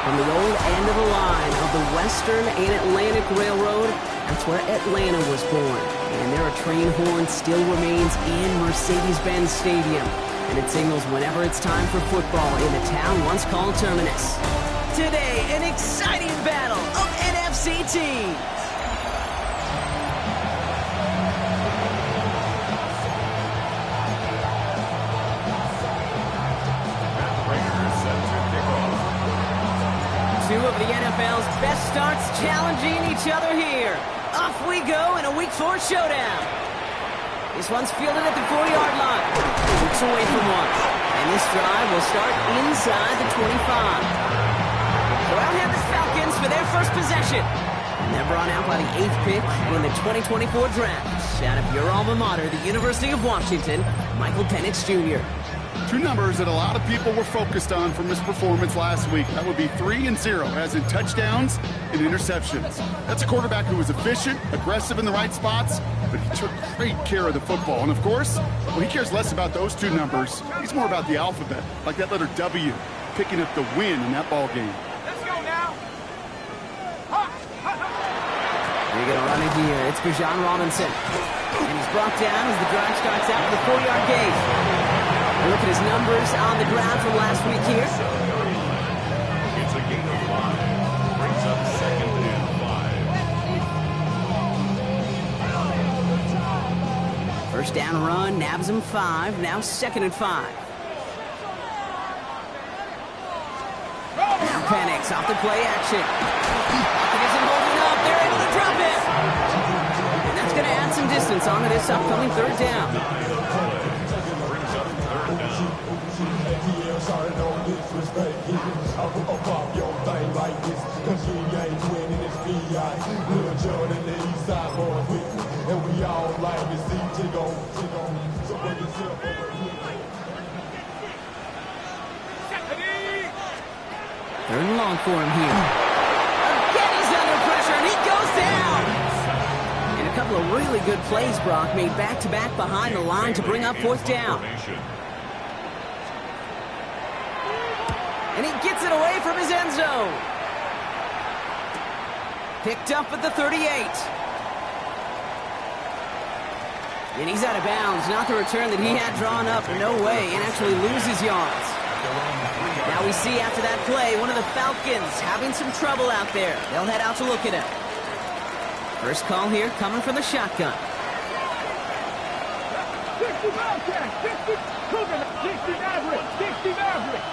From the old end of the line of the Western and Atlantic Railroad, that's where Atlanta was born. And there a train horn still remains in Mercedes-Benz Stadium. And it signals whenever it's time for football in the town once called Terminus. Today, an exciting battle of NFC teams. Two of the NFL's best starts challenging each other here. Off we go in a Week 4 showdown. This one's fielded at the 4-yard line. Looks away from one. And this drive will start inside the 25. So out have the Falcons for their first possession. And they're brought out by the 8th pick in the 2024 draft. Out of your alma mater, the University of Washington, Michael Penix Jr. Two numbers that a lot of people were focused on from his performance last week. That would be 3 and 0, as in touchdowns and interceptions. That's a quarterback who was efficient, aggressive in the right spots, but he took great care of the football. And of course, well, he cares less about those two numbers. He's more about the alphabet, like that letter W, picking up the win in that ball game. Let's go now. They're going to run it here. It's Bijan Robinson. And he's brought down as the drive starts out with a 4-yard gain. Look at his numbers on the ground from last week here. It's a gain of 5. Brings up 2nd and 5. First down run, nabs him 5. Now 2nd and 5. Now Penix off the play action. It isn't holding up. They're able to drop it. And that's going to add some distance onto this upcoming 3rd down. Third and long for him here. Again, he's under pressure, and he goes down. And a couple of really good plays, Brock, made back-to-back behind the line to bring up 4th down. And he gets it away from his end zone. Picked up at the 38. And he's out of bounds. Not the return that he had drawn up. No way. And actually loses yards. Now we see after that play, one of the Falcons having some trouble out there. They'll head out to look at him. First call here coming from the shotgun. 60 Bobcat, 60 Cougar, 60 Maverick, 60 Maverick.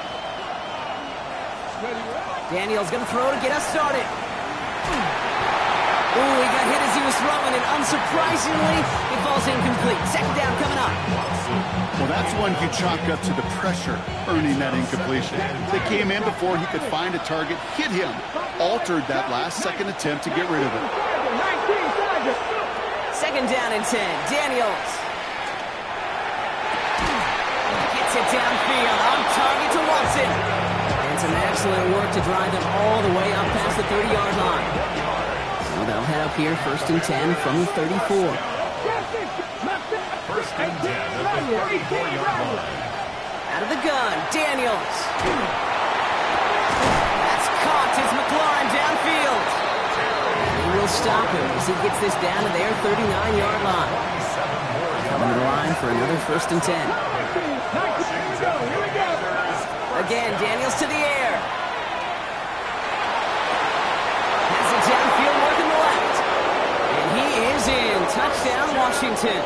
Daniel's going to throw to get us started. Ooh, he got hit as he was throwing, and unsurprisingly, it falls incomplete. 2nd down coming up. Well, that's one you chalk up to the pressure earning that incompletion. They came in before he could find a target, hit him, altered that last-second attempt to get rid of it. 2nd down and 10. Daniels gets it downfield, on target to Watson. And some excellent work to drive them all the way up past the 30-yard line. So they'll head up here 1st and 10 from the 34. 1st and 10 at the 34-yard line. Out of the gun, Daniels. That's caught as McLaurin downfield. He will stop him as he gets this down to their 39-yard line. Coming to the line for another 1st and 10. Again, Daniels to the air. Has it downfield, working the left. And he is in. Touchdown, Washington.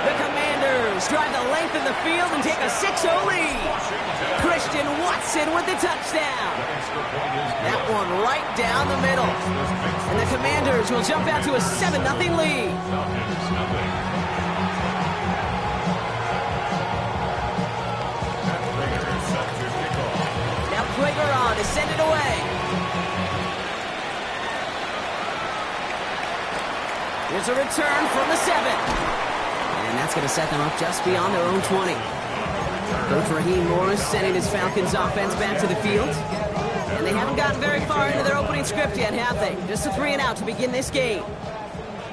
The Commanders drive the length of the field and take a 6-0 lead. Christian Watson with the touchdown. That one right down the middle. And the Commanders will jump out to a 7-0 lead. Here's a return from the 7. And that's going to set them up just beyond their own 20. Coach Raheem Morris sending his Falcons offense back to the field. And they haven't gotten very far into their opening script yet, have they? Just a 3 and out to begin this game.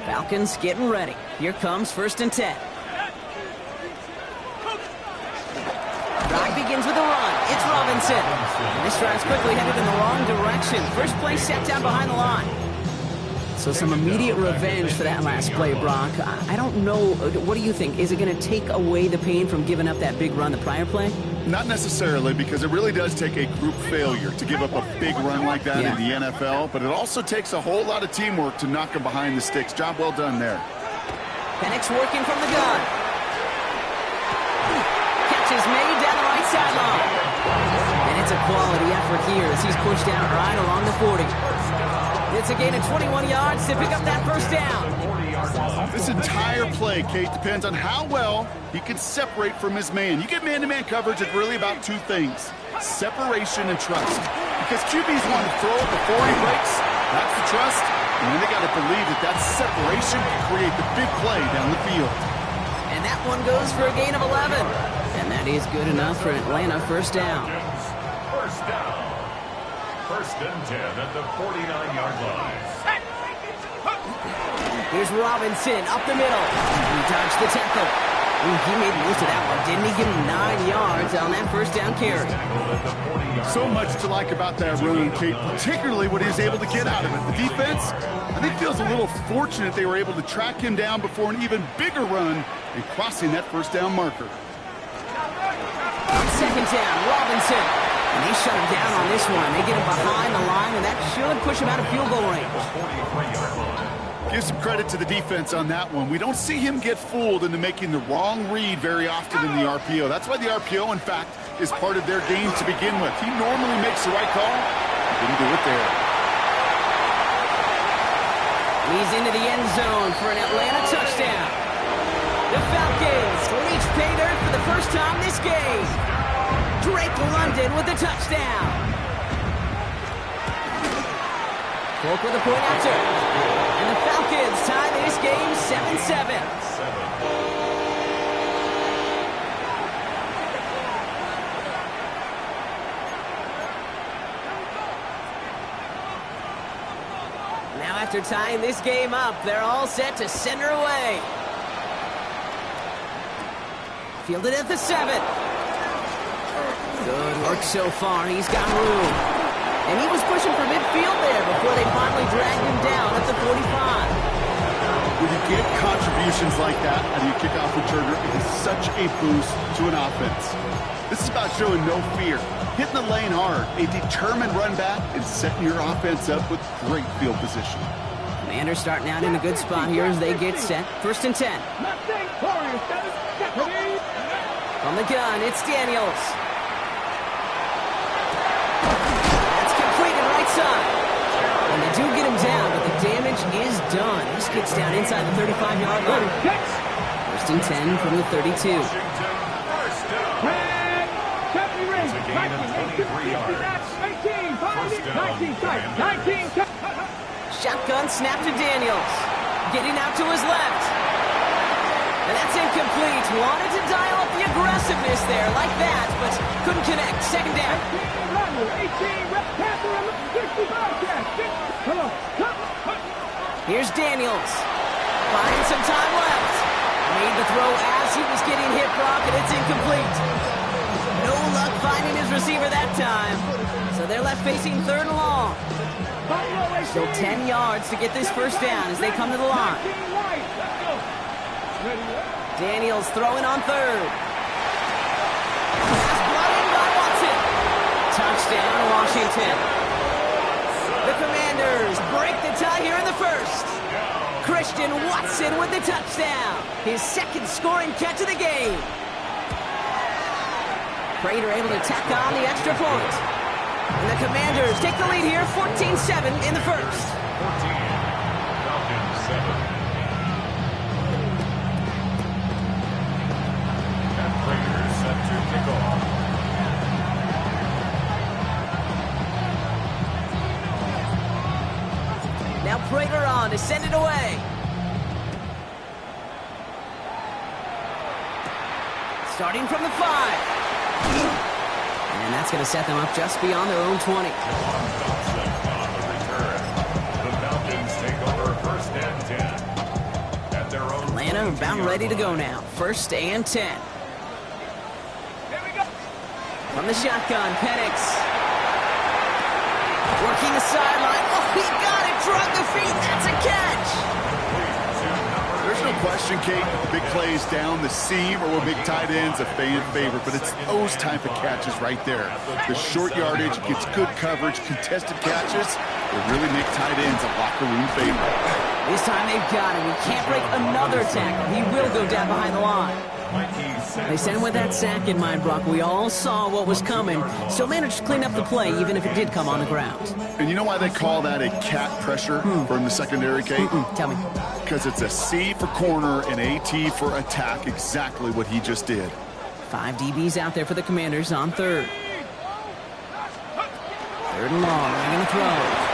Falcons getting ready. Here comes 1st and 10. Drive begins with a run. It's Robinson. And this drive's quickly headed in the wrong direction. First play set down behind the line. So some immediate revenge for that last play, Brock. I don't know. What do you think? Is it going to take away the pain from giving up that big run the prior play? Not necessarily, because it really does take a group failure to give up a big run like that in the NFL, but it also takes a whole lot of teamwork to knock them behind the sticks. Job well done there. Penix working from the gun. Catch is made down the right sideline. And it's a quality effort here as he's pushed out right along the 40. It's a gain of 21 yards to pick up that first down. This entire play, Kate, depends on how well he can separate from his man. You get man-to-man coverage, it's really about 2 things: separation and trust. Because QBs want to throw it before he breaks. That's the trust. And then they got to believe that that separation can create the big play down the field. And that one goes for a gain of 11. And that is good enough for Atlanta. First down. First down. 1st and 10 at the 49-yard line. Here's Robinson up the middle. He dodged the tackle. Ooh, he made most of that one, didn't he? Give him 9 yards on that first down carry. So much to like about that run, Kate, particularly what he was able to get out of it. The defense, I think, feels a little fortunate they were able to track him down before an even bigger run and crossing that first down marker. On 2nd down, Robinson. And they shut him down on this one. They get him behind the line, and that should push him out of field goal range. Give some credit to the defense on that one. We don't see him get fooled into making the wrong read very often in the RPO. That's why the RPO, in fact, is part of their game to begin with. He normally makes the right call. He didn't do it there. He's into the end zone for an Atlanta touchdown. The Falcons reach pay dirt for the first time this game. Drake London with the touchdown. Polk with a point after. And the Falcons tie this game 7-7. Now after tying this game up, they're all set to send her away. Fielded at the 7. Good work so far. He's got room. And he was pushing for midfield there before they finally dragged him down at the 45. When you get contributions like that out of your kickoff returner, it is such a boost to an offense. This is about showing no fear, hitting the lane hard, a determined run back, and setting your offense up with great field position. Commanders starting out in a good spot here as they get set. 1st and 10. From the gun, it's Daniels. And they do get him down, but the damage is done. This gets down inside the 35-yard line. 1st and 10 from the 32. Shotgun snap to Daniels. Getting out to his left. And that's incomplete. Wanted to dial up the aggressiveness there like that, but couldn't connect. 2nd down. Here's Daniels. Finding some time left. Made the throw as he was getting hit, Brock, and it's incomplete. No luck finding his receiver that time. So they're left facing 3rd and long. Still 10 yards to get this first down as they come to the line. Daniels throwing on 3rd. Pass brought in by Watson. Touchdown, Washington. The Commanders break the tie here in the 1st. Christian Watson with the touchdown. His 2nd scoring catch of the game. Prater able to tack on the extra point. And the Commanders take the lead here, 14-7 in the 1st. 14, Falcons 7. And Prater set to kick off. Now Prater on to send it away. Starting from the 5. And that's going to set them up just beyond their own 20. On the return. The Falcons take over first and 10. At their own Atlanta about ready to go now. First and 10. Here we go. From the shotgun, Penix. Working the sideline. Oh, he got it. Drug the feet. That's a catch. There's no question, Kate, big plays down the seam or big tight ends a fan favorite, but it's those type of catches right there. The short yardage gets good coverage, contested catches. They really make tight ends a locker room favorite. This time they've got him. He can't break another tackle. He will go down behind the line. They sent him with that sack in mind, Brock. We all saw what was coming, so managed to clean up the play, even if it did come on the ground. And you know why they call that a cat pressure from the secondary, Kate? Tell me. Because it's a C for corner and AT for attack, exactly what he just did. 5 DBs out there for the Commanders on third. Third and long. They're going to throw.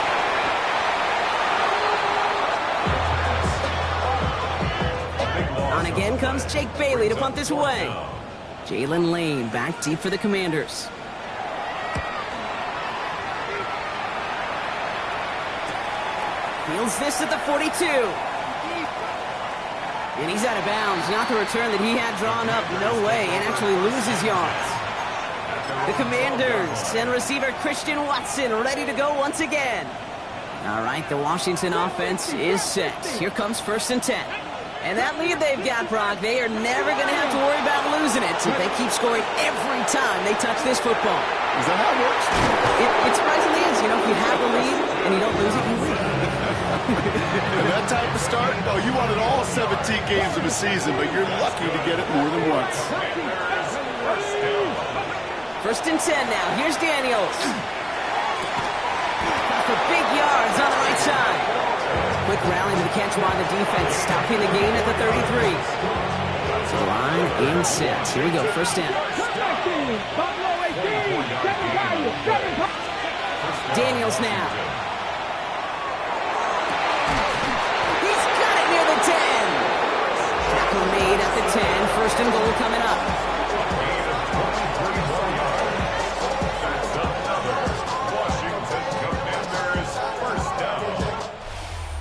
On again comes Jake Bailey to punt this away. Jalen Lane back deep for the Commanders. Fields this at the 42. And he's out of bounds. Not the return that he had drawn up. No way. And actually loses yards. The Commanders and receiver Christian Watson ready to go once again. All right, the Washington offense is set. Here comes first and 10. And that lead they've got, Brock, they are never going to have to worry about losing it if they keep scoring every time they touch this football. Is that how it works? It surprisingly is. You know, if you have a lead and you don't lose it, you win. And that type of start, oh, you wanted all 17 games of a season, but you're lucky to get it more than once. First and 10 now. Here's Daniels. For big yards on the right side. Quick rally to the catch by the defense, stopping the gain at the 33. So the line in set. Here we go, first down. Daniels now. He's got it near the 10. Tackle made at the 10. First and goal coming up.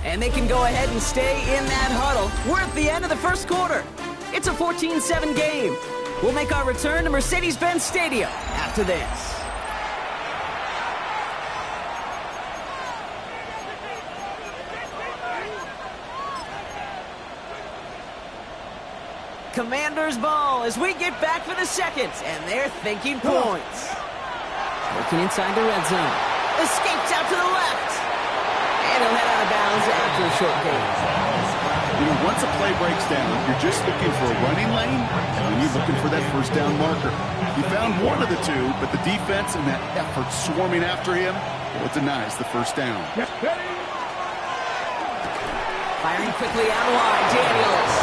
And they can go ahead and stay in that huddle. We're at the end of the first quarter. It's a 14-7 game. We'll make our return to Mercedes-Benz Stadium after this. Commanders ball as we get back for the second, and they're thinking points. Working inside the red zone. Escapes out to the left. And he'll head out of bounds after a short gain. You know, once a play breaks down, you're just looking for a running lane, and then you're looking for that first down marker. He found one of the two, but the defense and that effort swarming after him, well, it denies the first down. Firing quickly out wide, Daniels.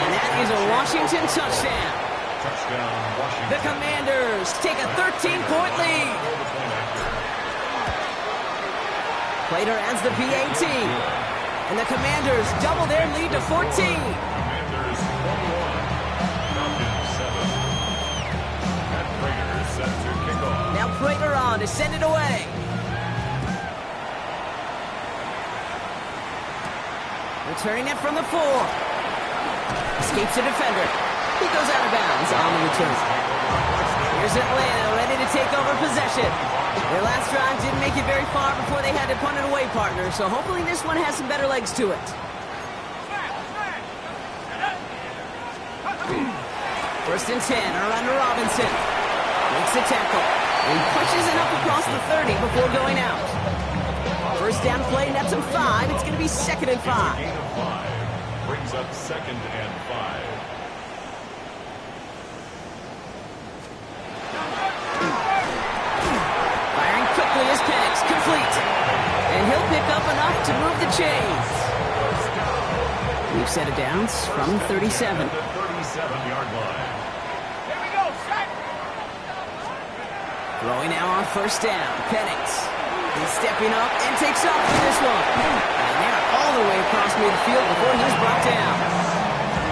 And that is a Washington touchdown. The Commanders take a 13-point lead. Plater adds the PAT. And the Commanders double their lead to 14. Commanders 21. Falcons 7. And Prater is set to kick off. Now Prater on to send it away. Returning it from the 4. Escapes a defender. He goes out of bounds on the return. Here's Atlanta ready to take over possession. Their last drive didn't make it very far before they had to punt it away, partner, so hopefully this one has some better legs to it. First and 10, around to Robinson. Makes the tackle. And pushes it up across the 30 before going out. First down play, nets him 5. It's going to be second and 5. Gain of 5. Brings up second and 5. Is Penix complete, and he'll pick up enough to move the chains. We've set it down from 37. At the 37-yard line. Here we go, set. Throwing now on first down. Penix. He's stepping up and takes off for this one. And they're all the way across midfield before he's brought down.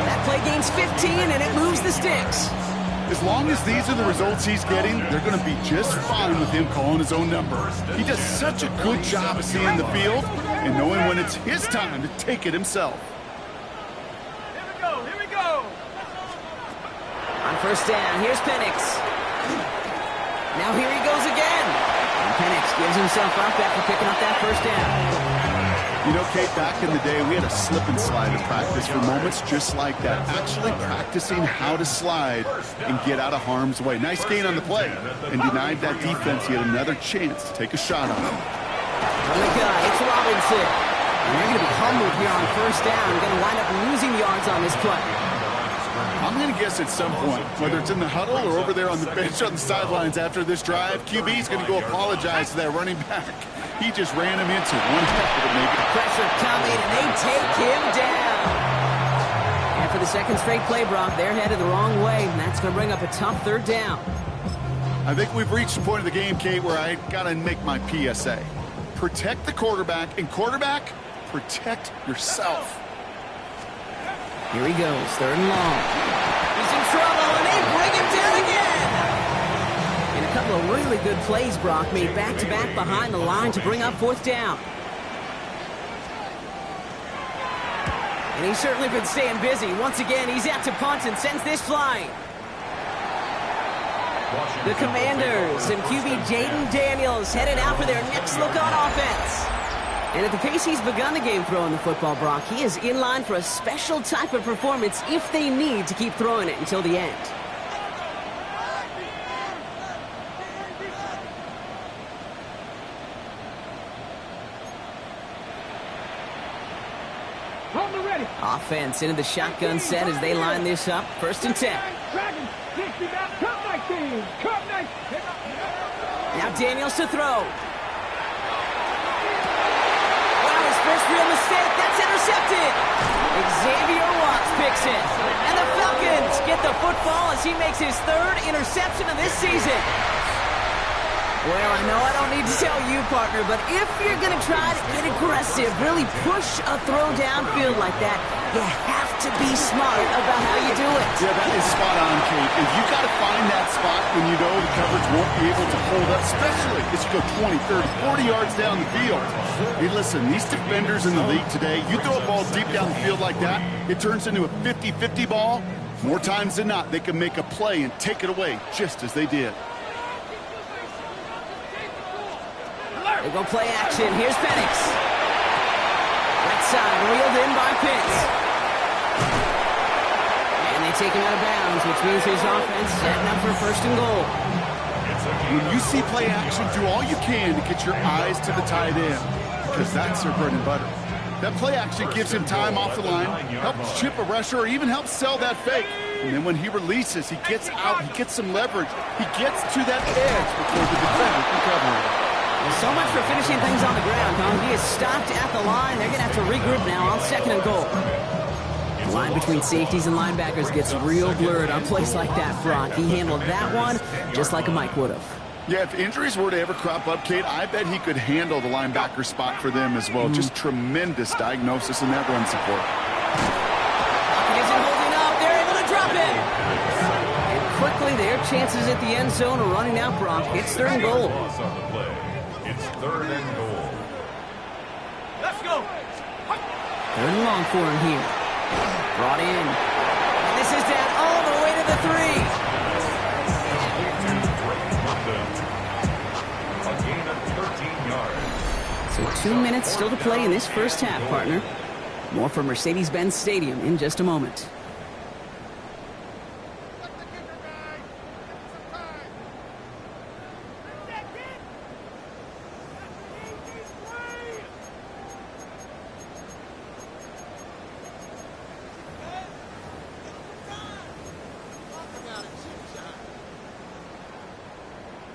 That play gains 15, and it moves the sticks. As long as these are the results he's getting, they're going to be just fine with him calling his own number. He does such a good job of seeing the field and knowing when it's his time to take it himself. Here we go. On first down, here's Penix. Now here he goes again. And Penix gives himself up after picking up that first down. You know, Kate, back in the day, we had a slip and slide of practice for moments just like that. Actually practicing how to slide and get out of harm's way. Nice gain on the play, and denied that defense yet another chance to take a shot on him. From the gun, it's Robinson. And they're going to be humbled here on first down. Going to wind up losing yards on this play. I'm going to guess at some point, whether it's in the huddle or over there on the bench on the sidelines after this drive, QB's going to go apologize to that running back. He just ran him into one heck of a maybe. Pressure coming, and they take him down. And for the second straight play, Brock, they're headed the wrong way, and that's going to bring up a tough third down. I think we've reached the point of the game, Kate, where I got to make my PSA. Protect the quarterback, and quarterback, protect yourself. Here he goes, third and long. He's in trouble, and they bring him down again. And a couple of really good plays, Brock, made back-to-back behind the line to bring up fourth down. And he's certainly been staying busy. Once again, he's out to punt and sends this flying. The Commanders and QB Jaden Daniels headed out for their next look on offense. And at the pace he's begun the game throwing the football, Brock, he is in line for a special type of performance if they need to keep throwing it until the end. Offense into the shotgun set as they line this up. First and 10. Now Daniels to throw. Wow, his first real mistake. That's intercepted. Xavier Watts picks it. And the Falcons get the football as he makes his third interception of this season. Well, I know I don't need to tell you, partner, but if you're going to try to get aggressive, really push a throw downfield like that, you have to be smart about how you do it. Yeah, that is spot on, Kate. And you got to find that spot when you know the coverage won't be able to hold up, especially as you go 20, 30, 40 yards down the field. Hey, listen, these defenders in the league today, you throw a ball deep down the field like that, it turns into a 50-50 ball. More times than not, they can make a play and take it away just as they did. They go play action. Here's Penix. Right side, reeled in by Pitts. And they take him out of bounds, which means his offense setting up for first and goal. When you see play action, do all you can to get your eyes to the tight end, because that's their bread and butter. That play action gives him time off the line, helps chip a rusher, or even helps sell that fake. And then when he releases, he gets out, he gets some leverage. He gets to that edge before the defender can cover him. Well, so much for finishing things on the ground, huh? He is stopped at the line. They're going to have to regroup now on second and goal. The line between safeties and linebackers gets real blurred on plays like that, Brock. He handled that one just like a Mike would have. Yeah, if injuries were to ever crop up, Kate, I bet he could handle the linebacker spot for them as well. Just tremendous diagnosis in that run support. He isn't holding up. They're able to drop it. And quickly, their chances at the end zone are running out, Brock. It's third and goal. It's third and goal. Let's go. Third and long for him here. Brought in. And this is down all the way to the 3. A gain of 13 yards. So 2 minutes still to play in this first half, partner. More from Mercedes-Benz Stadium in just a moment.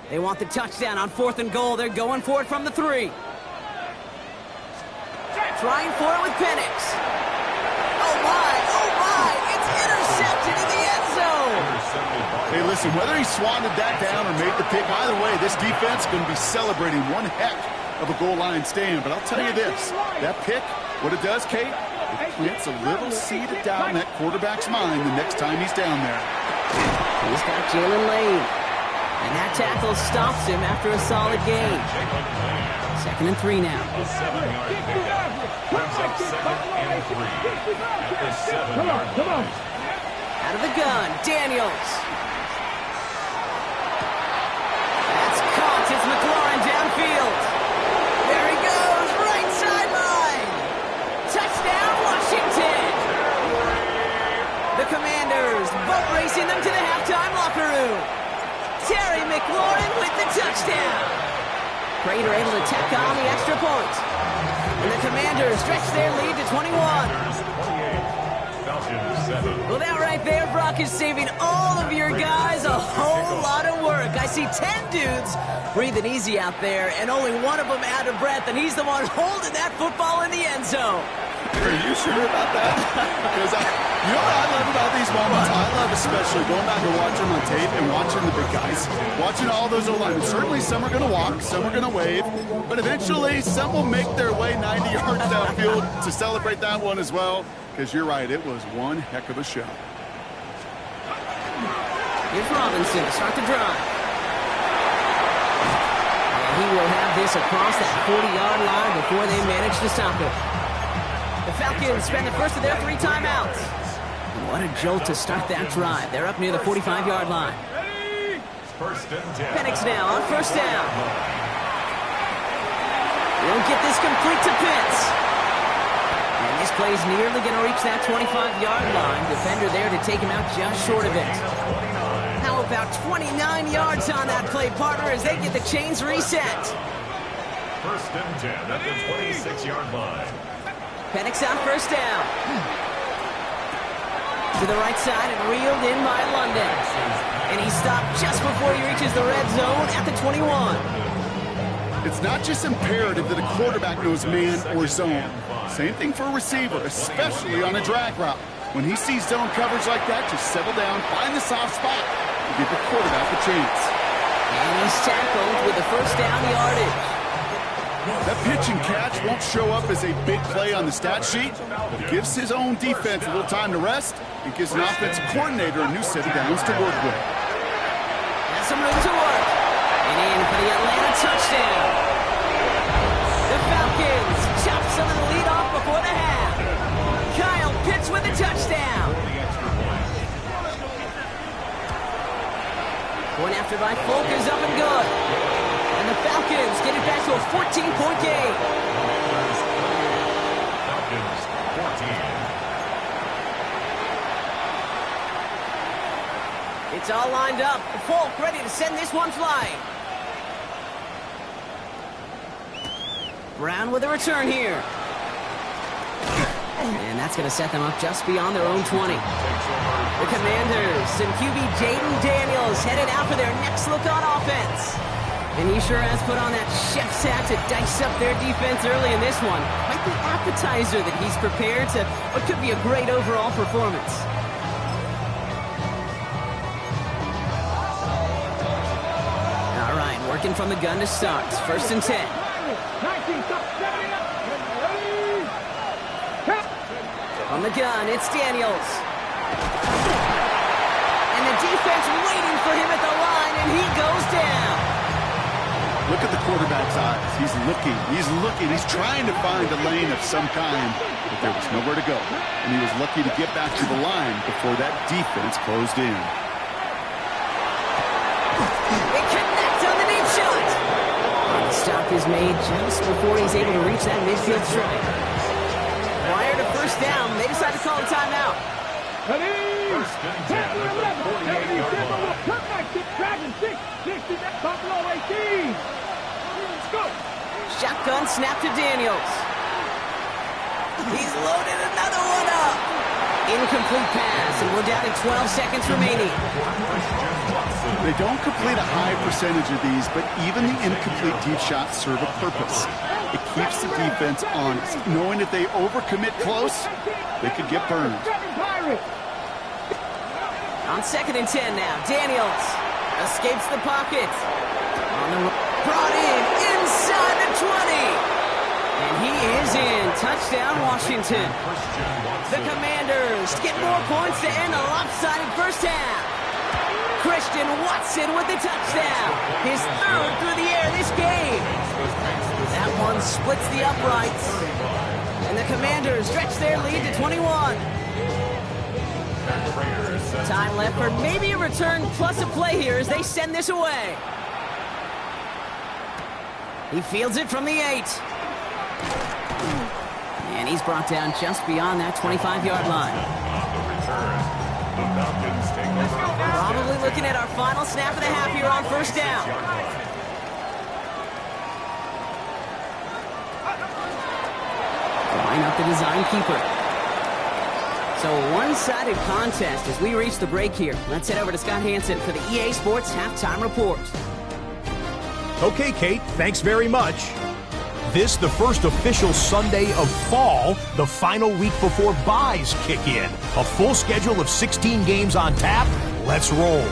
They want the touchdown on fourth and goal. They're going for it from the 3. Trying for it with Penix. Oh, my. It's intercepted in the end zone. Hey, listen, whether he swatted that down or made the pick, either way, this defense is going to be celebrating one heck of a goal line stand. But I'll tell you this, that pick, what it does, Kate, It plants a little seed of doubt in that quarterback's mind the next time he's down there. He's got Jalen Lane. And that tackle stops him after a solid gain. 2nd and 3 now. A 7-yard pickup. Brings up 2nd and 3 at the 7-yard line. Out of the gun, Daniels. That's caught. It's McLaurin downfield. There he goes, right sideline. Touchdown, Washington. The Commanders boat racing them to the halftime locker room. Terry McLaurin with the touchdown. Prater able to tack on the extra point. And the Commanders stretch their lead to 21. 28, Falcons 7. Well, that right there, Brock, is saving all of your guys a whole lot of work. I see 10 dudes breathing easy out there, and only one of them out of breath, and he's the one holding that football in the end zone. Are you sure about that? Because you know what I love about these moments? I love especially going back and watching on tape and watching the big guys, watching all those O-linemen. Certainly some are going to walk, some are going to wave, but eventually some will make their way 90 yards downfield to celebrate that one as well. Because you're right, it was one heck of a show. Here's Robinson to start the drive. And he will have this across that 40-yard line before they manage to stop it. The Falcons spend the first of their 3 timeouts. What a jolt to start that drive. They're up near the 45-yard line. 1st and 10. Penix now on 1st down. He'll get this complete to Pitts. And this play's nearly going to reach that 25-yard line. Defender there to take him out just short of it. How about 29 yards on that play, partner, as they get the chains reset. 1st and 10 at the 26-yard line. Penix on 1st down. To the right side and reeled in by London. And he stopped just before he reaches the red zone at the 21. It's not just imperative that a quarterback knows man or zone. Same thing for a receiver, especially on a drag route. When he sees zone coverage like that, just settle down, find the soft spot, and give the quarterback a chance. And he's tackled with the 1st down yardage. That pitch and catch won't show up as a big play on the stat sheet, but it gives his own defense a little time to rest and gives an offensive coordinator a new set of downs to work with. Has some room to work. And in for the Atlanta touchdown. The Falcons chop some of the lead off before the half. Kyle Pitts with the touchdown. Point after by Folk is up and good. And the Falcons get it back to a 14-point game. Falcons 14. It's all lined up. Folk ready to send this one flying. Brown with a return here. And that's going to set them up just beyond their own 20. The Commanders and QB Jaden Daniels headed out for their next look on offense. And he sure has put on that chef's hat to dice up their defense early in this one. Quite the appetizer that he's prepared to what could be a great overall performance. All right, working from the gun to start. 1st and 10. On the gun, it's Daniels. And the defense waiting for him at the line, and he goes down. Look at the quarterback's eyes. He's looking. He's trying to find a lane of some kind, but there was nowhere to go. And he was lucky to get back to the line before that defense closed in. They connect on the deep shot. The stop is made just before he's able to reach that midfield strike. Prior to 1st down, they decide to call a timeout. 1st and 10 at the 48-yard line. Come back, Dragon 6, 60, Buffalo 18. Let's go. Shotgun snap to Daniels. He's loaded another one up. Incomplete pass, and we're down to 12 seconds remaining. They don't complete a high percentage of these, but even the incomplete deep shots serve a purpose. It keeps the defense honest, knowing if they overcommit close, they could get burned. On 2nd and 10 now, Daniels escapes the pocket. Brought in inside the 20. And he is in. Touchdown, Washington. The Commanders get more points to end a lopsided first half. Christian Watson with the touchdown. His third through the air this game. That one splits the uprights. And the Commanders stretch their lead to 21. Time left for maybe a return plus a play here as they send this away. He fields it from the 8. And he's brought down just beyond that 25-yard line. Probably looking at our final snap of the half here on first down. Line up the design keeper. So a one-sided contest as we reach the break here. Let's head over to Scott Hansen for the EA Sports Halftime Report. Okay, Kate, thanks very much. This, the first official Sunday of fall, the final week before byes kick in. A full schedule of 16 games on tap. Let's roll.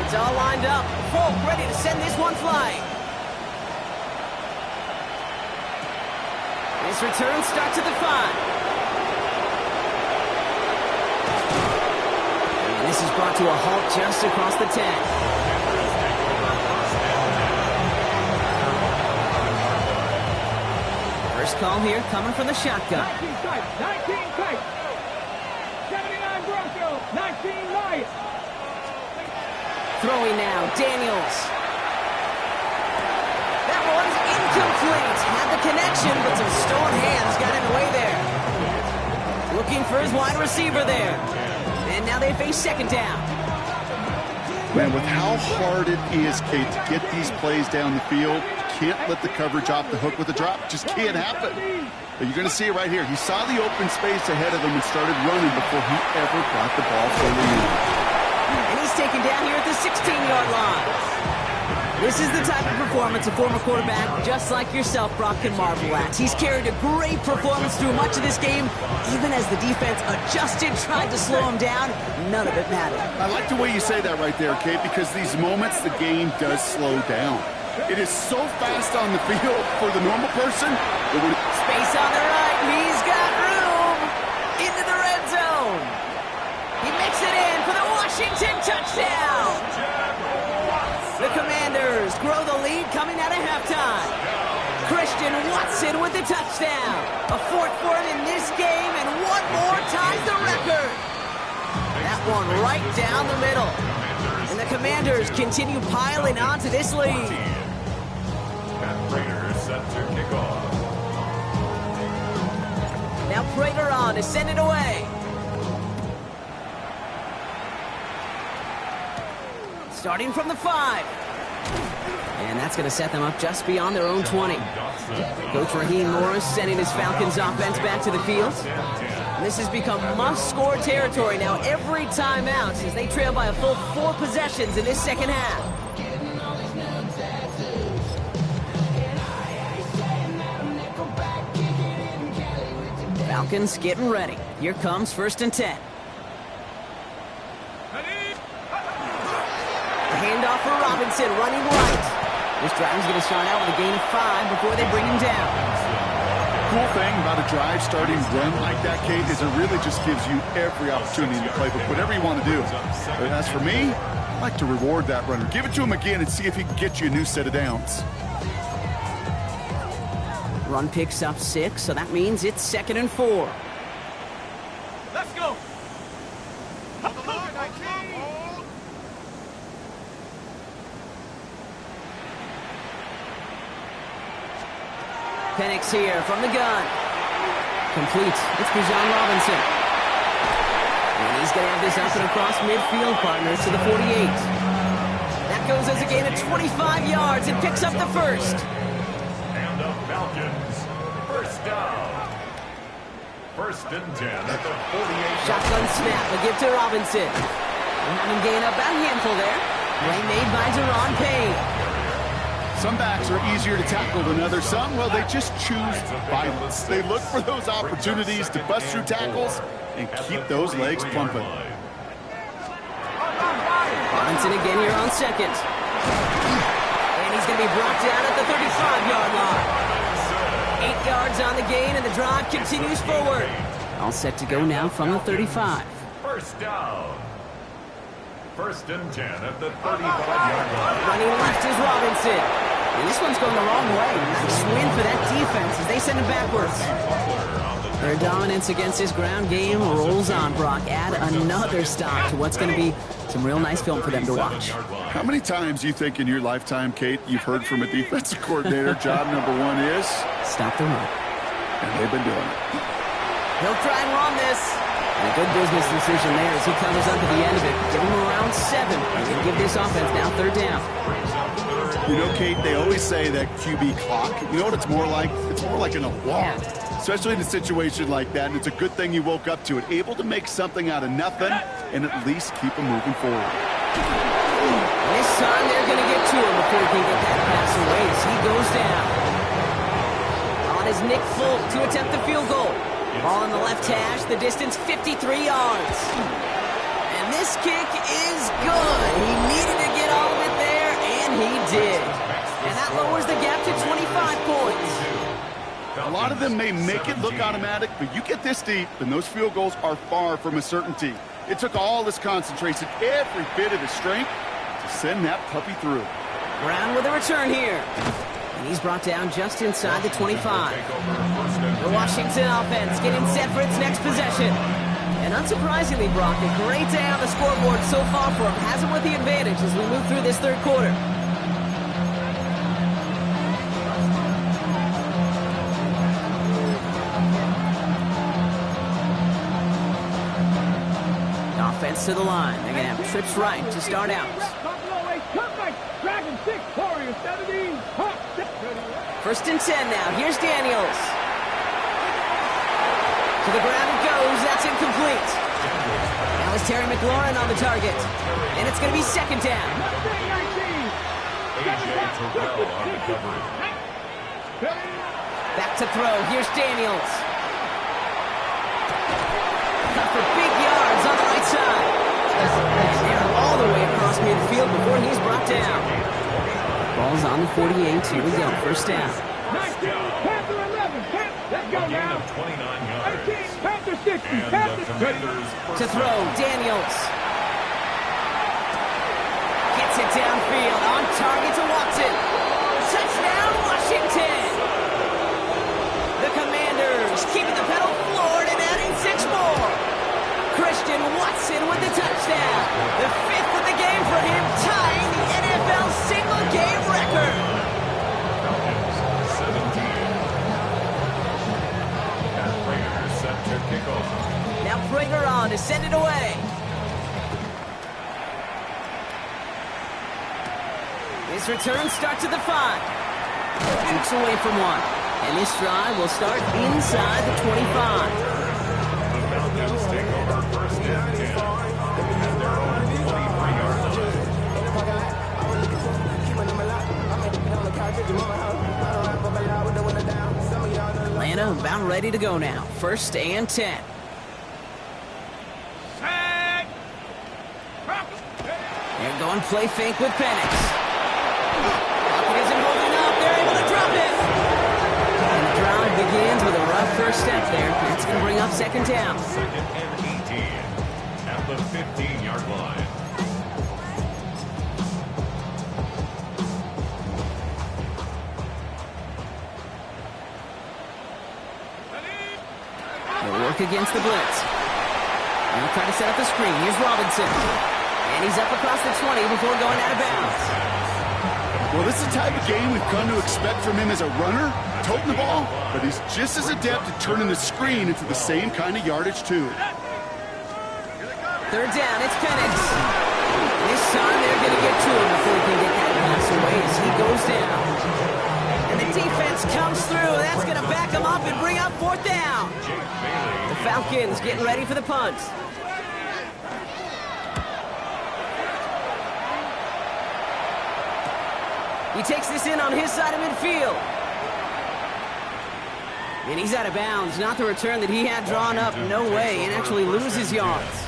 It's all lined up. Folk ready to send this one flying. This return starts at the 5. This is brought to a halt just across the 10. First call here coming from the shotgun. 19 tight, 19 tight. 79 Bronco, 19 Lions. Throwing now, Daniels. That one's incomplete. Had the connection, but some stone hands got in the way there. Looking for his wide receiver there. And now they face second down. Man, with how hard it is, Kate, to get these plays down the field, can't let the coverage off the hook with a drop. Just can't happen. But you're going to see it right here. He saw the open space ahead of him and started running before he ever got the ball fully in. And he's taken down here at the 16-yard line. This is the type of performance a former quarterback just like yourself, Brock, can marvel at. He's carried a great performance through much of this game. Even as the defense adjusted, tried to slow him down, none of it mattered. I like the way you say that right there, Kate, because these moments the game does slow down. It is so fast on the field for the normal person. Space on the right. He's got room into the red zone. He makes it in for the Washington touchdown. The Commanders grow the lead coming out of halftime. Christian Watson with the touchdown. A fourth for him in this game, and one more ties the record. That one right down the middle. And the Commanders continue piling onto this lead. Matt Prater set to kick off. Now Prater on to send it away. Starting from the 5. And that's going to set them up just beyond their own 20. Coach Raheem Morris sending his Falcons offense back to the field. And this has become must-score territory now every time out since they trail by a full 4 possessions in this second half. Falcons getting ready. Here comes 1st and 10. Handoff for Robinson, running right. This drive is going to start out with a gain of 5 before they bring him down. Cool thing about a drive starting run like that, Kate, is it really just gives you every opportunity in the playbook, whatever you want to do. But as for me, I like to reward that runner. Give it to him again and see if he can get you a new set of downs. Run picks up 6, so that means it's 2nd and 4. Let's go. Penix here from the gun. Complete. It's Bijan Robinson. And he's going to have this up and across midfield, partners, to the 48. That goes as a gain of 25 yards and picks up the first. And the Falcons, first down. 1st and 10 at the 48. Shotgun snap, a give to Robinson. We'll have him gain up about a handful there. Play made by Deron Payne. Some backs are easier to tackle than others. Some, well, they just choose violence. They look for those opportunities to bust through tackles and keep those legs pumping. Robinson again here on second. And he's going to be brought down at the 35-yard line. 8 yards on the gain, and the drive continues forward. All set to go now from the 35. First down. First and 10 at the 35-yard line. Running left is Robinson. And this one's going the wrong way. Nice win for that defense as they send him backwards. Their dominance against this ground game rolls on, Brock. Add another stop to what's going to be some real nice film for them to watch. How many times do you think in your lifetime, Kate, you've heard from a defensive coordinator, job number one is? Stop the run. And they've been doing it. He'll try and run this. And a good business decision there as he comes up at the end of it. Give him around 7. He can give this offense now 3rd down. You know, Kate, they always say that QB clock, you know what it's more like? It's more like an alarm, especially in a situation like that. And it's a good thing you woke up to it, able to make something out of nothing and at least keep them moving forward. This time they're going to get to him before he can get that pass away as he goes down. On is Nick Folk to attempt the field goal. Ball on the left hash, the distance 53 yards. And this kick is good. He needed to get all of it there, and he did. And that lowers the gap to 25 points. A lot of them may make it look automatic, but you get this deep, and those field goals are far from a certainty. It took all this concentration, every bit of his strength, to send that puppy through. Brown with a return here. And he's brought down just inside the 25. The Washington offense getting set for its next possession. And unsurprisingly, Brock, a great day on the scoreboard so far for him. Has him with the advantage as we move through this 3rd quarter. Offense to the line. They're going to have trips right to start out. Dragon 6, Warriors 17, Hawk 6. 1st and 10 now. Here's Daniels. To the ground it goes. That's incomplete. Now is Terry McLaurin on the target. And it's going to be 2nd down. Back to throw. Here's Daniels. Cut for big yards on the right side. And they're all the way across midfield before he's brought down. Ball's on the 48. Here we go. 1st down. 19, Panther 11. Let's go now. 18, Panther 60. To throw, Daniels. Gets it downfield. On target to Watson. Touchdown, Washington. The Commanders keeping the pedal floored and adding 6 more. Christian Watson with the touchdown. The 5th of the game for him, tying the NFL single-game record. Falcons 17. And Raiders set to kick off. Now Prager on to send it away. His return starts at the 5. Jukes away from 1. And this drive will start inside the 25. The Falcons take over 1st and 10 at their own 23-yard line. Atlanta about ready to go now. 1st and 10. They're going play fake with Penix. It isn't holding up. They're able to drop it. And the drive begins with a rough 1st step there. That's going to bring up 2nd down. 2nd and 18 at the 15-yard line. They'll work against the blitz. They'll try to set up the screen. Here's Robinson. And he's up across the 20 before going out of bounds. Well, this is the type of game we've come to expect from him as a runner, toting the ball, but he's just as adept at turning the screen into the same kind of yardage, too. 3rd down, it's Penix. This time they're going to get to him before he can get that pass away as he goes down. And the defense comes through. That's going to back him up and bring up 4th down. The Falcons getting ready for the punt. He takes this in on his side of midfield. And he's out of bounds. Not the return that he had drawn up. No way. And actually loses yards.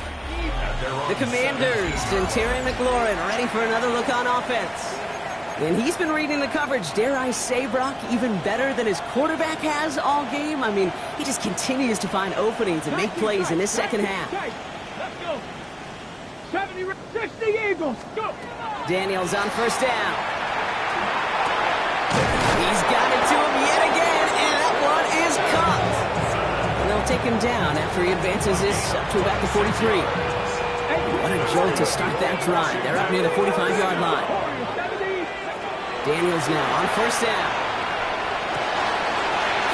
The Commanders and Terry McLaurin ready for another look on offense. And he's been reading the coverage, dare I say, Brock, even better than his quarterback has all game. I mean, he just continues to find openings and make plays in this second half. Let's go. 60 Eagles. Go. Daniels on first down. He's got it to him yet again, and that one is caught. And they'll take him down after he advances this up to about the 43. What a jolt to start that drive. They're up near the 45-yard line. Daniels now on first down.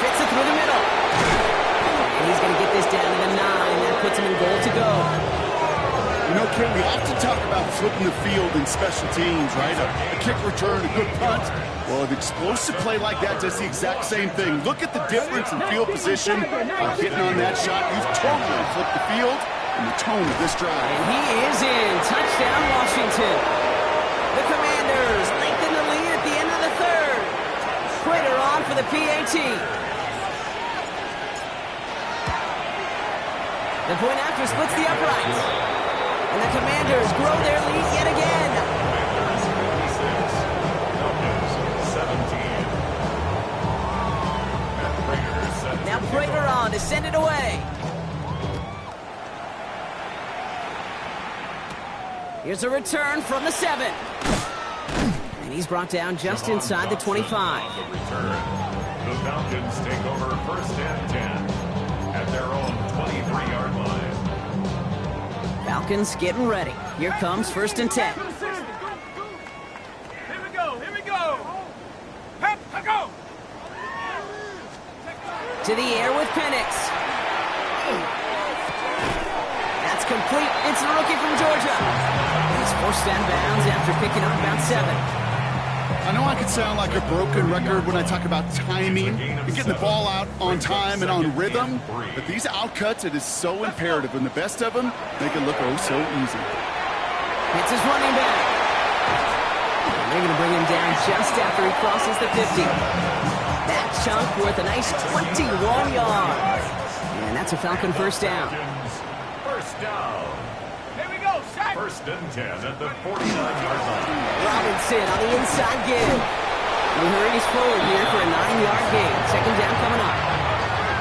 Fits it through the middle. And he's going to get this down to the 9. That puts him in goal to go. You know, Ken, we often talk about flipping the field in special teams, right? A kick return, a good punt. Well, an explosive play like that does the exact same thing. Look at the difference in field position. Getting on that shot, you've totally flipped the field and the tone of this drive. And he is in. Touchdown, Washington. The Commanders lengthen the lead at the end of the third. Prater on for the PAT. The point after splits the uprights. And the Commanders grow their lead yet again. Now Prater on to send it away. Here's a return from the 7. And he's brought down just inside the 25. The Falcons take over first and 10 at their own 23-yard line. Falcons getting ready. Here comes first and 10. Here we go. Pep, go. To the air with Penix. That's complete. It's the rookie from Georgia. He's forced out of bounds after picking up about 7. I know I could sound like a broken record when I talk about timing and getting the ball out on time and on rhythm, but these outcuts, it is so imperative, and the best of them make it look oh so easy. It's his running back. And they're going to bring him down just after he crosses the 50. That chunk worth a nice 21 yards. And that's a Falcon first down. First down. Here we go. Sack. First and 10 at the 49-yard line. Robinson on the inside give. He hurries forward here for a 9-yard gain. Second down coming up.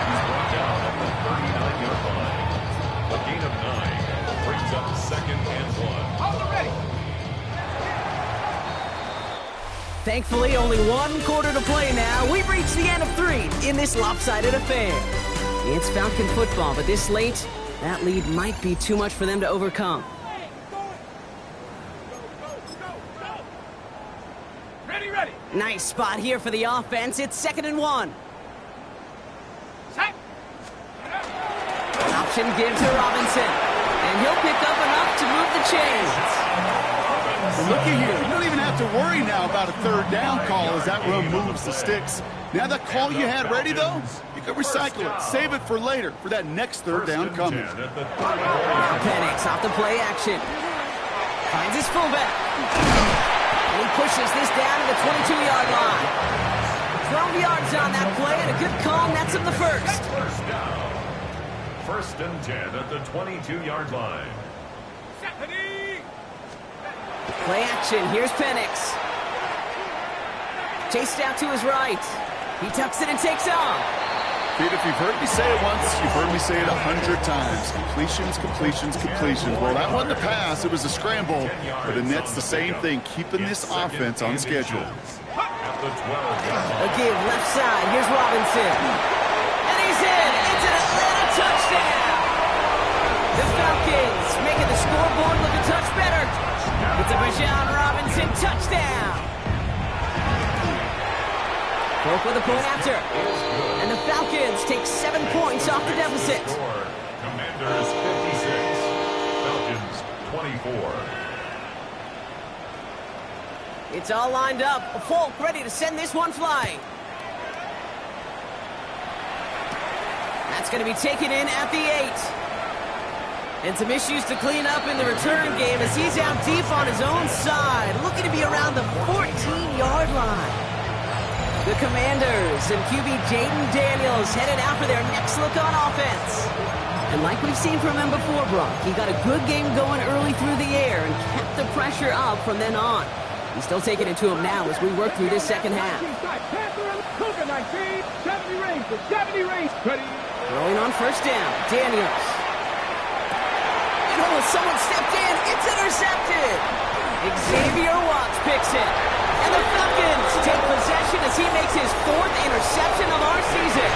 He's brought down at the 39-yard line. A gain of 9 brings up second and 1. Hold it ready. Thankfully, only one quarter to play now. We've reached the end of 3 in this lopsided affair. It's Falcon football, but this late, that lead might be too much for them to overcome. Ready. Nice spot here for the offense. It's 2nd and 1. Sack. An option give to Robinson. And he'll pick up enough to move the chains. Well, looky here. You don't even have to worry now about a third down call as that run moves the sticks. Now that call you had ready, though, you can recycle it. Save it for later, for that next third down coming. Penix off the play action. Finds his fullback. And he pushes this down to the 22-yard line. 12 yards on that play, and a good call nets him the first. First down. First and 10 at the 22-yard line. Play action. Here's Penix. Chased out to his right. He tucks it and takes off. Pete, if you've heard me say it once, you've heard me say it 100 times. Completions. Well, that wasn't a pass. It was a scramble. But it nets the same thing, keeping this offense on schedule. At the 12-yard A line. give left side. Here's Robinson. And he's in. It's an Atlanta touchdown. The Falcons making the scoreboard look a touch better. It's a Bijan Robinson touchdown. Broke with a point after. And the Falcons take 7 points off the deficit. Commanders 56, Falcons 24. It's all lined up. Folk ready to send this one flying. That's going to be taken in at the 8. And some issues to clean up in the return game as he's out deep on his own side, looking to be around the 14-yard line. The Commanders and QB Jaden Daniels headed out for their next look on offense. And like we've seen from him before, Brock, he got a good game going early through the air and kept the pressure up from then on. He's still taking it to him now as we work through this second half. Throwing on first down, Daniels. Oh, someone stepped in. It's intercepted. Xavier Watts picks it. And the Falcons take possession as he makes his 4th interception of our season.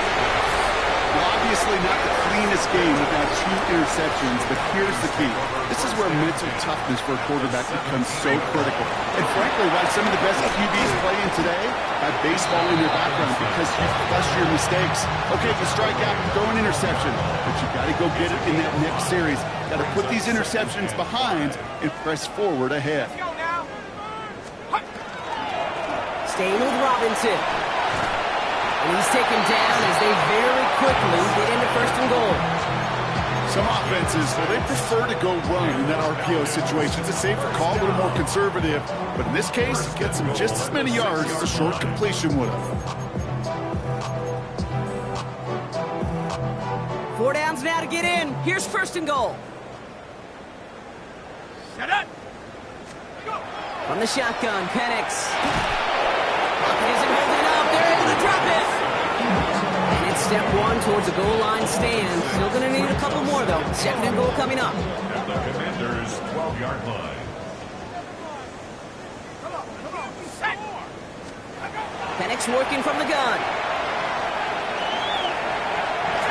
Well, obviously not the cleanest game without 2 interceptions, but here's the key. This is where mental toughness for a quarterback becomes so critical. And frankly, why some of the best QBs playing today have baseball in their background, because you flush your mistakes. Okay, you strike out, you throw an interception, but you got to go get it in that next series. Got to put these interceptions behind and press forward ahead. Staying with Robinson. And he's taken down as they very quickly get into 1st and goal. Some offenses, well, they prefer to go run in that RPO situation. It's a safer call, a little more conservative. But in this case, it gets them just as many yards as a short completion would have. 4 downs now to get in. Here's 1st and goal. Set up. From the shotgun, Penix. Isn't holding up. They're able to drop it. And it's step 1 towards a goal line stand. Still going to need a couple more, though. 2nd and goal coming up. At the Commanders' 12-yard line. Penix working from the gun.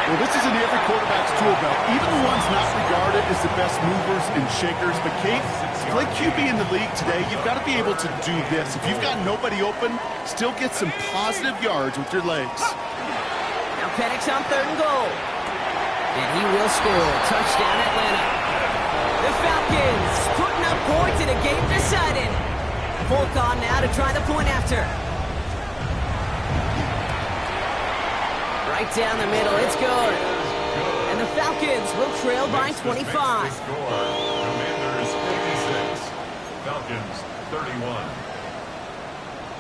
Well, this is in every quarterback's tool belt, even the ones not regarded as the best movers and shakers. But, Kate, to play QB in the league today, you've got to be able to do this. If you've got nobody open, still get some positive yards with your legs. Now Penix on 3rd and goal. And he will score. Touchdown, Atlanta. The Falcons putting up points in a game decided. Folk on now to try the point after. Right down the middle, it's good. And the Falcons will trail by 25. Commanders 86, Falcons 31.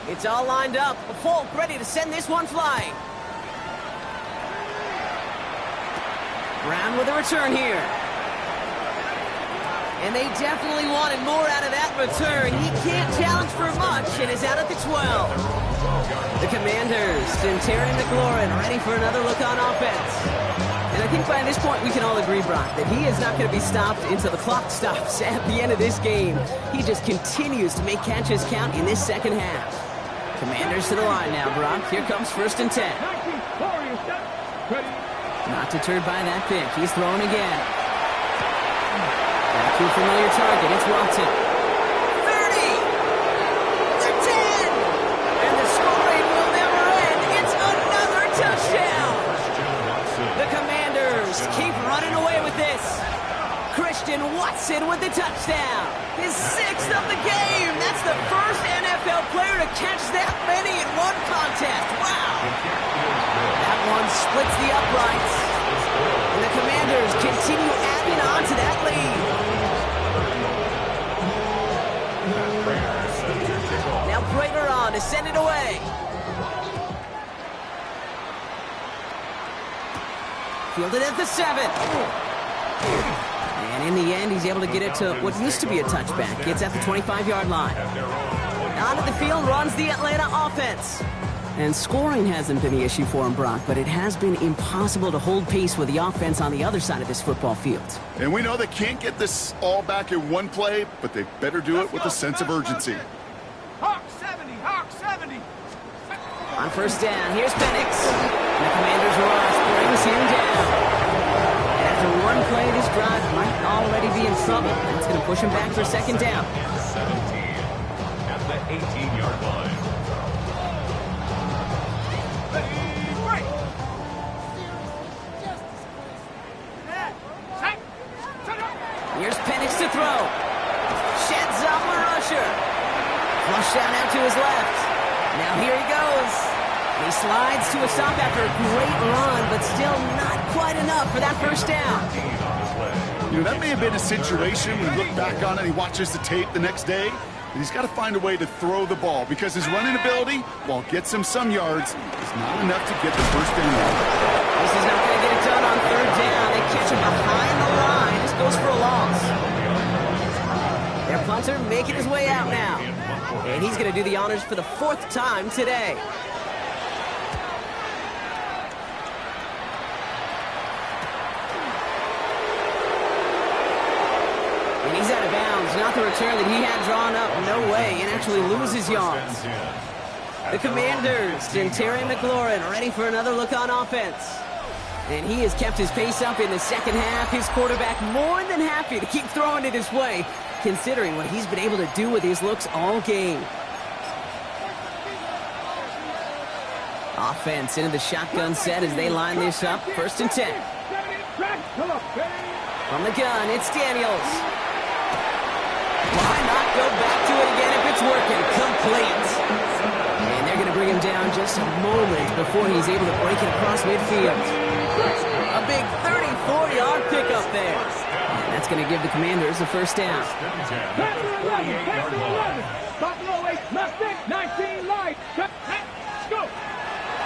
It's all lined up. Folk ready to send this one flying. Brown with a return here. And they definitely wanted more out of that return. He can't challenge for much and is out at the 12. The Commanders and Terry McLaurin ready for another look on offense. And I think by this point we can all agree, Brock, that he is not going to be stopped until the clock stops at the end of this game. He just continues to make catches count in this second half. Commanders to the line now, Brock. Here comes 1st and 10. Not deterred by that pick. He's throwing again. Back to a familiar target. It's Watson. 30! The 10! And the scoring will never end. It's another touchdown! The Commanders keep running away with this. Christian Watson with the touchdown. His 6th of the game. That's the first NFL player to catch that many in one contest. Wow! That one splits the uprights. And the Commanders continue adding on to that lead. Now Prater on to send it away. Fielded at the 7. And in the end, he's able to get it to what used to be a touchback. It's at the 25-yard line. Onto the field runs the Atlanta offense. And scoring hasn't been the issue for him, Brock, but it has been impossible to hold pace with the offense on the other side of this football field. And we know they can't get this all back in one play, but they better do it with a sense of urgency. Hawk 70, Hawk 70. On first down, here's Penix. And the Commanders' rush brings him down. And after one play, this drive might already be in trouble. And it's going to push him back for 2nd down. 17 at the 18-yard line. Here's Penix to throw. Sheds off the rusher. Flush down out to his left. Now here he goes. He slides to a stop after a great run, but still not quite enough for that first down. You know, that may have been a situation when you look back on it and he watches the tape the next day. He's got to find a way to throw the ball because his running ability, while it gets him some yards, is not enough to get the first down. This is not going to get it done on third down. They catch him behind the line. This goes for a loss. Their punter making his way out now. And he's going to do the honors for the 4th time today. And he's out of bounds. Not the return that he had drawn up. No way. And actually loses yards. The Commanders and Terry McLaurin ready for another look on offense. And he has kept his pace up in the second half. His quarterback more than happy to keep throwing it his way, considering what he's been able to do with his looks all game. Offense into the shotgun set as they line this up. 1st and 10. From the gun, it's Daniels. Why not go back to it again if it's working? Complete. And they're going to bring him down just a moment before he's able to break it across midfield. A big 34-yard pickup there. And that's going to give the Commanders a first down. Buffalo 8, Mustang 19 light. Go.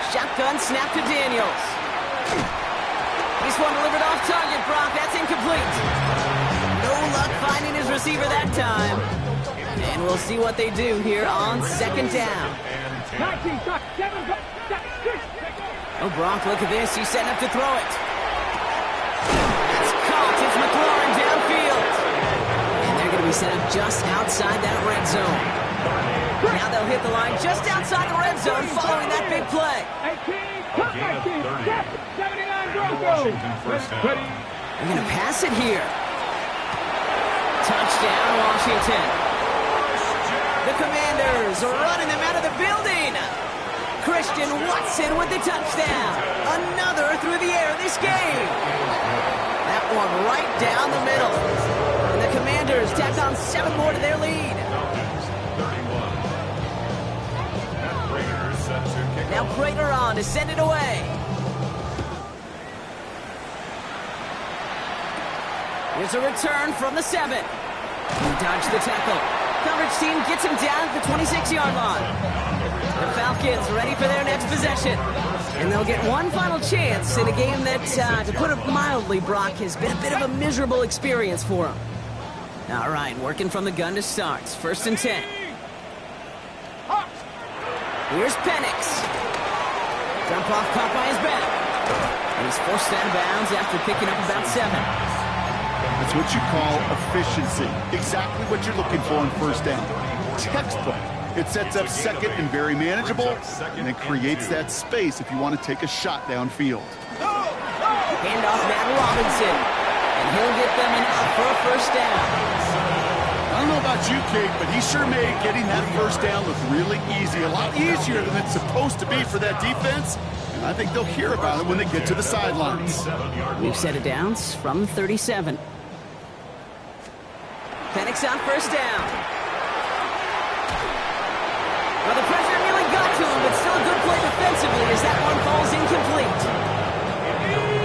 Shotgun snap to Daniels. This one delivered off target, Brock. That's incomplete. No luck finding his receiver that time. And we'll see what they do here on 2nd down. 19, 7, 6. Oh, Brock, look at this. He's setting up to throw it. That's caught. It's McLaurin downfield. And they're going to be set up just outside that red zone. Now they'll hit the line just outside the red zone following that big play. 18, 79 Broncos. They're going to pass it here. Touchdown, Washington. The Commanders are running them out of the building. Christian Watson with the touchdown. Another through the air this game. That one right down the middle. And the Commanders tack on 7 more to their lead. Now Prater on to send it away. Here's a return from the 7. He dodged the tackle. Coverage team gets him down at the 26-yard line. The Falcons ready for their next possession. And they'll get one final chance in a game that, to put it mildly, Brock, has been a bit of a miserable experience for them. All right, working from the gun to start. 1st and 10. Here's Penix. Jump off caught by his back. And he's forced out of bounds after picking up about 7. That's what you call efficiency. Exactly what you're looking for on 1st down. Textbook. It sets up 2nd and very manageable, and it creates that space if you want to take a shot downfield. Hand off Matt Robinson. And he'll get them enough for a 1st down. I don't know about you, Kate, but he sure made getting that 1st down look really easy. A lot easier than it's supposed to be for that defense. And I think they'll hear about it when they get to the sidelines. New set of downs from 37. Penix on 1st down. Well, the pressure nearly got to him, but still a good play defensively as that one falls incomplete.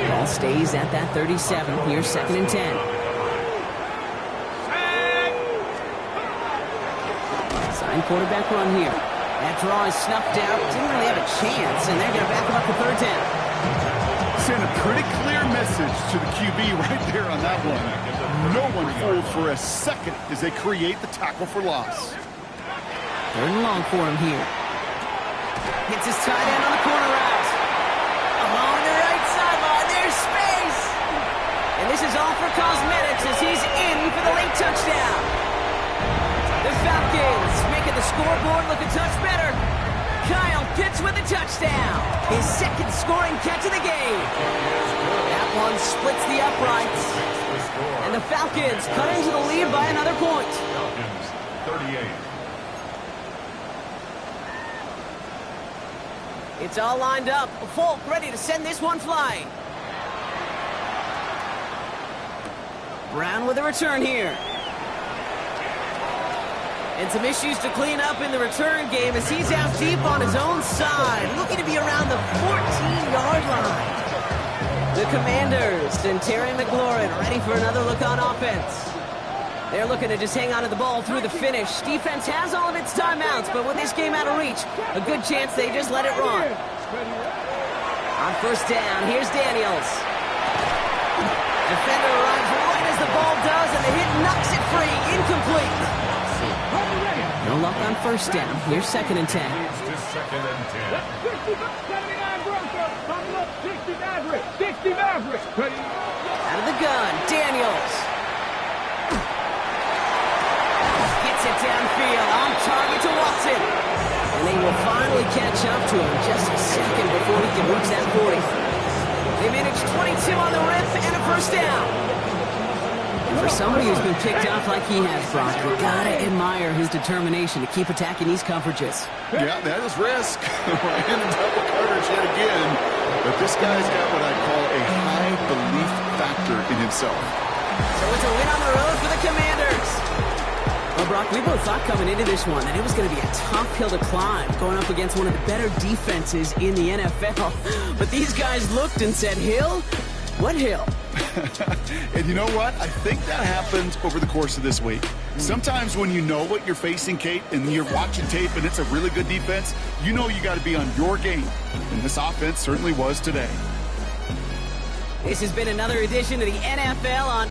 Ball stays at that 37. Here's 2nd and 10. Quarterback run here. That draw is snuffed out. Didn't really have a chance, and they're going to back him up to 3rd down. Send a pretty clear message to the QB right there on that one. No one fooled for a second as they create the tackle for loss. 3rd and long for him here. Hits his tight end on the corner route. Along the right sideline. There's space. And this is all for cosmetics as he's in for the late touchdown. The Falcons making the scoreboard look a touch better. Kyle Pitts with a touchdown. His 2nd scoring catch of the game. That one splits the uprights. And the Falcons cut into the lead by another point. Falcons, 38. It's all lined up. Folk ready to send this one flying. Brown with a return here. And some issues to clean up in the return game as he's out deep on his own side, looking to be around the 14-yard line. The Commanders and Terry McLaurin ready for another look on offense. They're looking to just hang on to the ball through the finish. Defense has all of its timeouts, but with this game out of reach, a good chance they just let it run. On first down, here's Daniels. Defender arrives right as the ball does, and the hit knocks it free. Incomplete. No luck on first down. Here's 2nd and 10. Moves to 2nd and 10. 79 Broncos. Bubble up 60 Mavericks. 60 Mavericks. Ready? Out of the gun, Daniels. Gets it downfield, on target to Watson. And they will finally catch up to him just a second before he can reach that 40. They manage 22 on the rip and a first down. And for somebody who's been picked off like he has, Brock, you gotta admire his determination to keep attacking these coverages. Yeah, that is risk. In a double coverage yet again. But this guy's got what I call a high belief factor in himself. So it's a win on the road for the Commanders. Well, Brock, we both thought coming into this one that it was going to be a tough hill to climb, going up against one of the better defenses in the NFL. But these guys looked and said, Hill? What hill? And you know what? I think that happened over the course of this week. Sometimes when you know what you're facing, Kate, and you're watching tape and it's a really good defense, you know you got to be on your game. And this offense certainly was today. This has been another edition of the NFL on